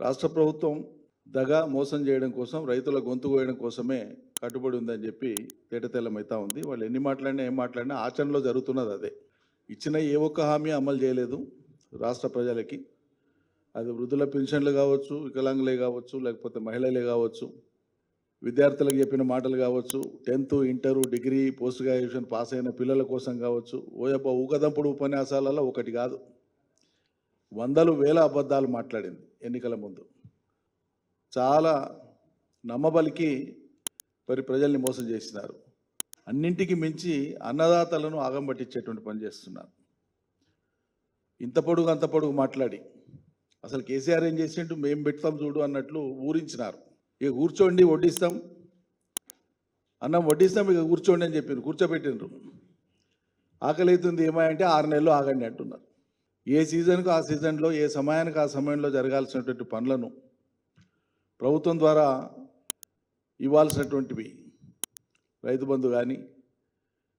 రాష్ట్ర ప్రభుత్వం దగా మోసం చేయడం కోసం రైతుల గొంతు కోయడం కోసమే కట్టుబడి ఉందని చెప్పి తేటతెల్లమైతా ఉంది. వాళ్ళు ఎన్ని మాట్లాడినా ఏం మాట్లాడినా ఆచరణలో జరుగుతున్నది అదే. ఇచ్చిన ఏ ఒక్క హామీ అమలు చేయలేదు రాష్ట్ర ప్రజలకి. అది వృద్ధుల పెన్షన్లు కావచ్చు, వికలాంగులే కావచ్చు, లేకపోతే మహిళలే కావచ్చు, విద్యార్థులకు చెప్పిన మాటలు కావచ్చు, 10th, inter, degree, post graduation pass అయిన పిల్లల కోసం కావచ్చు, ఊకదంపుడు ఉపన్యాసాలలో ఒకటి కాదు, వందలు వేల అబద్ధాలు మాట్లాడింది ఎన్నికల ముందు. చాలా నమ్మబలికి ప్రజల్ని మోసం చేసినారు. అన్నింటికి మించి అన్నదాతలను ఆగంబట్టించేటువంటి పని చేస్తున్నారు. ఇంత పొడుగు అంత పొడుగు మాట్లాడి అసలు కేసీఆర్ ఏం చేసిండు, మేము పెడతాం చూడు అన్నట్లు ఊరించినారు. ఇక కూర్చోండి వడ్డిస్తాం, అన్నం వడ్డిస్తాం, ఇక కూర్చోండి అని చెప్పిండ్రు, కూర్చోబెట్టిండ్రు. ఆకలి అవుతుంది ఏమాయంటే 6 నెలలు ఆగండి అంటున్నారు. ఏ సీజన్కు ఆ సీజన్లో, ఏ సమయానికి ఆ సమయంలో జరగాల్సినటువంటి పనులను ప్రభుత్వం ద్వారా ఇవ్వాల్సినటువంటివి, రైతు బంధు కానీ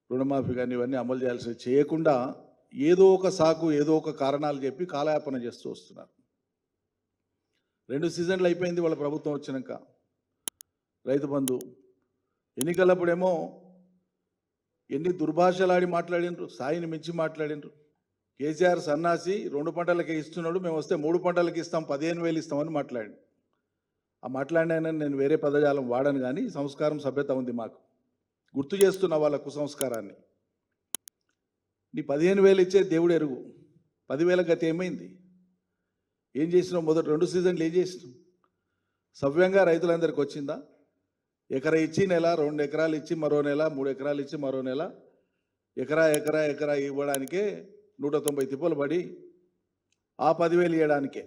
రుణమాఫీ కానీ ఇవన్నీ అమలు చేయాల్సి చేయకుండా ఏదో ఒక సాకు, ఏదో ఒక కారణాలు చెప్పి కాలయాపన చేస్తూ వస్తున్నారు. 2 సీజన్లు అయిపోయింది వాళ్ళ ప్రభుత్వం వచ్చినాక. రైతు బంధు ఎన్నికలప్పుడేమో ఎన్ని దుర్భాషలాడి మాట్లాడినరు, స్థాయిని మించి మాట్లాడినరు. కేసీఆర్ సన్నాసి 2 పంటలకే ఇస్తున్నాడు, మేము వస్తే 3 పంటలకి ఇస్తాం, 15,000 ఇస్తామని మాట్లాడి. ఆ మాట్లాడినైనా నేను వేరే పదజాలం వాడను, కానీ సంస్కారం సభ్యత ఉంది మాకు. గుర్తు చేస్తున్న వాళ్ళ కుసంస్కారాన్ని. నీ 15,000 ఇచ్చే దేవుడు ఎరుగు, 10,000 గతి ఏమైంది? ఏం చేసినావు? మొదటి 2 సీజన్లు ఏం చేసినావు? సవ్యంగా రైతులందరికీ వచ్చిందా? ఎకరా ఇచ్చి నెల, 2 ఎకరాలు ఇచ్చి మరో నెల, 3 ఎకరాలు ఇచ్చి మరో నెల, ఎకరా ఇవ్వడానికే 190 తిప్పలు పడి ఆ 10,000 ఇవ్వడానికే,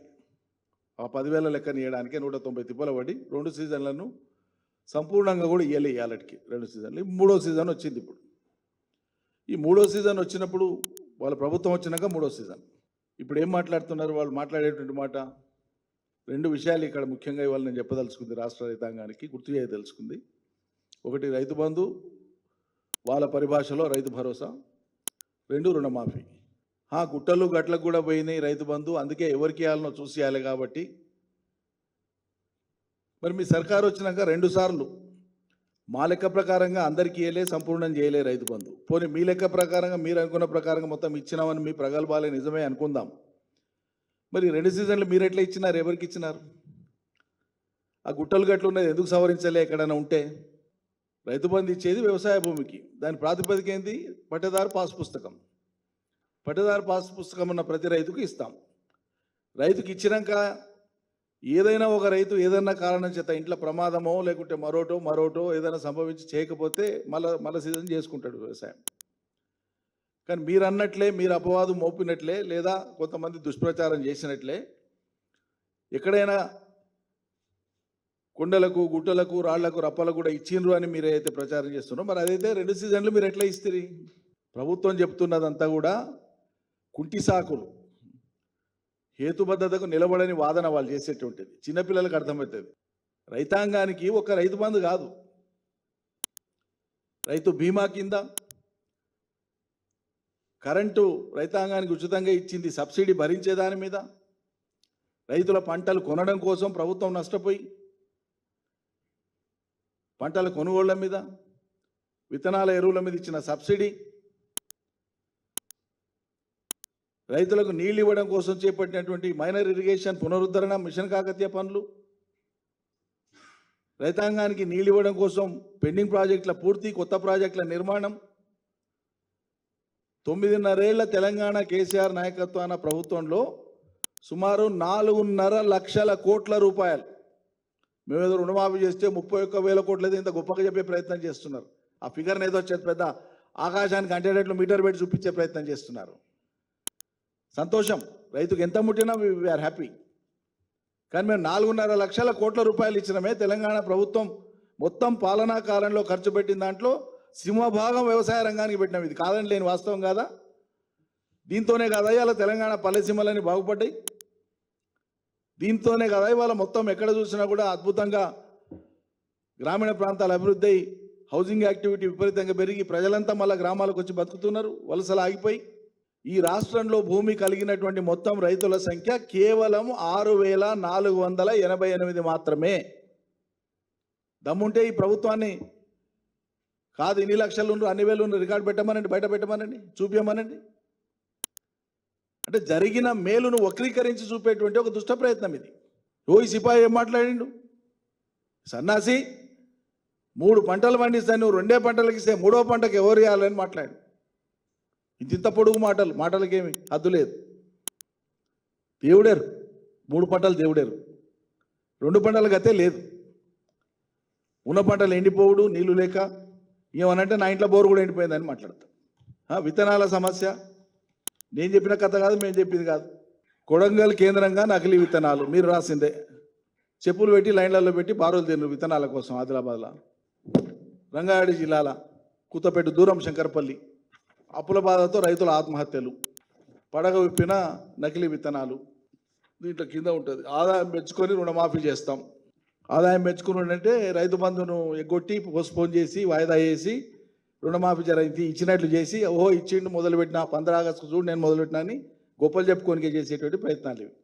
ఆ 10,000 లెక్కన ఇవ్వడానికే 190 తిప్పలు పడి 2 సీజన్లను సంపూర్ణంగా కూడా ఇవ్వాలటికి 2 సీజన్లు. 3వ సీజన్ వచ్చింది ఇప్పుడు. ఈ 3వ సీజన్ వచ్చినప్పుడు వాళ్ళ ప్రభుత్వం వచ్చినాక 3వ సీజన్. ఇప్పుడు ఏం మాట్లాడుతున్నారు వాళ్ళు? మాట్లాడేటువంటి మాట 2 విషయాలు ఇక్కడ ముఖ్యంగా ఇవాళ నేను చెప్పదలుచుకుంది, రాష్ట్ర రైతాంగానికి గుర్తు చేయదలుచుకుంది. ఒకటి రైతు బంధు, వాళ్ళ పరిభాషలో రైతు భరోసా. 2 రుణమాఫీ. గుట్టలు గట్లకు కూడా పోయినాయి రైతు బంధు, అందుకే ఎవరికి ఇవ్వాలనో చూసి ఇవ్వాలి. కాబట్టి మరి మీ సర్కారు వచ్చినాక 2 సార్లు మా లెక్క ప్రకారంగా అందరికీ ఇవ్వలే, సంపూర్ణం చేయలే రైతు బంధు. పోనీ మీ లెక్క ప్రకారంగా, మీరు అనుకున్న ప్రకారంగా మొత్తం ఇచ్చినామని మీ ప్రగల్భాలే నిజమే అనుకుందాం. మరి 2 సీజన్లు మీరు ఎట్లా ఇచ్చినారు? ఎవరికి ఇచ్చినారు? ఆ గుట్టలు గట్లు ఉన్నది ఎందుకు సవరించలే? ఎక్కడైనా ఉంటే రైతు బంధు ఇచ్చేది వ్యవసాయ భూమికి, దాని ప్రాతిపదిక ఏంది? పట్టదారు పాస్ పుస్తకం. పట్టదారు పాస్ పుస్తకం ఉన్న ప్రతి రైతుకు ఇస్తాం. రైతుకి ఇచ్చినాక ఏదైనా ఒక రైతు ఏదైనా కారణం చేత ఇంట్లో ప్రమాదమో లేకుంటే మరోటో ఏదైనా సంభవించి చేయకపోతే మళ్ళీ సీజన్ చేసుకుంటాడు వ్యవసాయం. కానీ మీరు అన్నట్లే, మీరు అపవాదు మోపినట్లే, లేదా కొంతమంది దుష్ప్రచారం చేసినట్లే ఎక్కడైనా కొండలకు, గుట్టలకు, రాళ్లకు, రప్పలకు కూడా ఇచ్చిండ్రు అని మీరైతే ప్రచారం చేస్తున్నారో, మరి అదైతే 2 సీజన్లు మీరు ఎట్లా ఇస్తారు? ప్రభుత్వం చెప్తున్నదంతా కూడా కుంటి సాకులు, హేతుబద్ధతకు నిలబడని వాదన వాళ్ళు చేసేటువంటిది. చిన్నపిల్లలకు అర్థమవుతుంది. రైతాంగానికి ఒక రైతు బంధు కాదు, రైతు బీమా కింద కరెంటు రైతాంగానికి ఉచితంగా ఇచ్చింది, సబ్సిడీ భరించే దాని మీద, రైతుల పంటలు కొనడం కోసం ప్రభుత్వం నష్టపోయి పంటల కొనుగోళ్ల మీద, విత్తనాల ఎరువుల మీద ఇచ్చిన సబ్సిడీ, రైతులకు నీళ్ళు ఇవ్వడం కోసం చేపట్టినటువంటి మైనర్ ఇరిగేషన్ పునరుద్ధరణ, మిషన్ కాకతీయ పనులు, రైతాంగానికి నీళ్ళు ఇవ్వడం కోసం పెండింగ్ ప్రాజెక్టుల పూర్తి, కొత్త ప్రాజెక్టుల నిర్మాణం. 9.5 ఏళ్ల తెలంగాణ కేసీఆర్ నాయకత్వాన ప్రభుత్వంలో సుమారు 4.5 లక్షల కోట్ల రూపాయలు. మేమేదో రుణమాఫీ చేస్తే 31,000 కోట్లది ఇంత గొప్పగా చెప్పే ప్రయత్నం చేస్తున్నారు. ఆ ఫిగర్ని ఏదో పెద్ద ఆకాశానికి అంటేటట్లు మీటర్ పెట్టి చూపించే ప్రయత్నం చేస్తున్నారు. సంతోషం, రైతుకు ఎంత ముట్టినా వీఆర్ హ్యాపీ. కానీ మేము 4.5 లక్షల కోట్ల రూపాయలు ఇచ్చినమే. తెలంగాణ ప్రభుత్వం మొత్తం పాలనా కాలంలో ఖర్చు పెట్టిన దాంట్లో సింహభాగం వ్యవసాయ రంగానికి పెట్టినాం. ఇది కాదని లేని వాస్తవం కాదా? దీంతోనే కదా ఇవాళ తెలంగాణ పల్లెసీమలని బాగుపడ్డాయి. దీంతోనే కదా ఇవాళ మొత్తం ఎక్కడ చూసినా కూడా అద్భుతంగా గ్రామీణ ప్రాంతాల అభివృద్ధి అయి హౌసింగ్ యాక్టివిటీ విపరీతంగా పెరిగి ప్రజలంతా మళ్ళీ గ్రామాలకు వచ్చి బతుకుతున్నారు, వలసలు ఆగిపోయి. ఈ రాష్ట్రంలో భూమి కలిగినటువంటి మొత్తం రైతుల సంఖ్య కేవలం 6,488 మాత్రమే. దమ్ముంటే ఈ ప్రభుత్వాన్ని కాదు ఇన్ని లక్షలు అన్ని వేలు రికార్డు పెట్టమనండి, బయట పెట్టమనండి, చూపించమనండి. అంటే జరిగిన మేలును వక్రీకరించి చూపేటువంటి ఒక దుష్ట ప్రయత్నం ఇది. ఈ సిపాయి ఏం మాట్లాడిండు? సన్నాసి 3 పంటలు పండిస్తాను, నువ్వు 2 పంటలకు ఇస్తే 3వ పంటకు ఎవరు ఇవ్వాలని మాట్లాడు. ఇంత పొడుగు మాటలకేమి హద్దు లేదు. దేవుడేరు 3 పంటలు, దేవుడేరు 2 పంటలకు అయితే లేదు. ఉన్న పంటలు ఎండిపోవుడు, నీళ్లు లేక ఏమనంటే నా ఇంట్లో బోరు కూడా ఎండిపోయిందని మాట్లాడతాం. విత్తనాల సమస్య నేను చెప్పిన కథ కాదు, మేము చెప్పింది కాదు. కొడంగల్ కేంద్రంగా నకిలీ విత్తనాలు మీరు రాసిందే. చెప్పులు పెట్టి లైన్లలో పెట్టి బారులు తిన్నారు విత్తనాల కోసం. ఆదిలాబాద్లో, రంగారెడ్డి జిల్లాల కుత్తపేట దూరం శంకరపల్లి అప్పుల బాధతో రైతుల ఆత్మహత్యలు, పడగ విప్పిన నకిలీ విత్తనాలు. దీంట్లో కింద ఉంటుంది ఆదాయం పెంచుకొని రుణమాఫీ చేస్తాం. ఆదాయం పెంచుకుని అంటే రైతు బంధును ఎగ్గొట్టి పోస్ట్పోన్ చేసి వాయిదా వేసి రుణమాఫీ ఇచ్చినట్లు చేసి ఓహో ఇచ్చిండు మొదలుపెట్టిన 15 ఆగస్టు చూడు నేను మొదలుపెట్టినా అని గొప్పలు చెప్పుకోనికే చేసేటువంటి ప్రయత్నాలు ఇవి.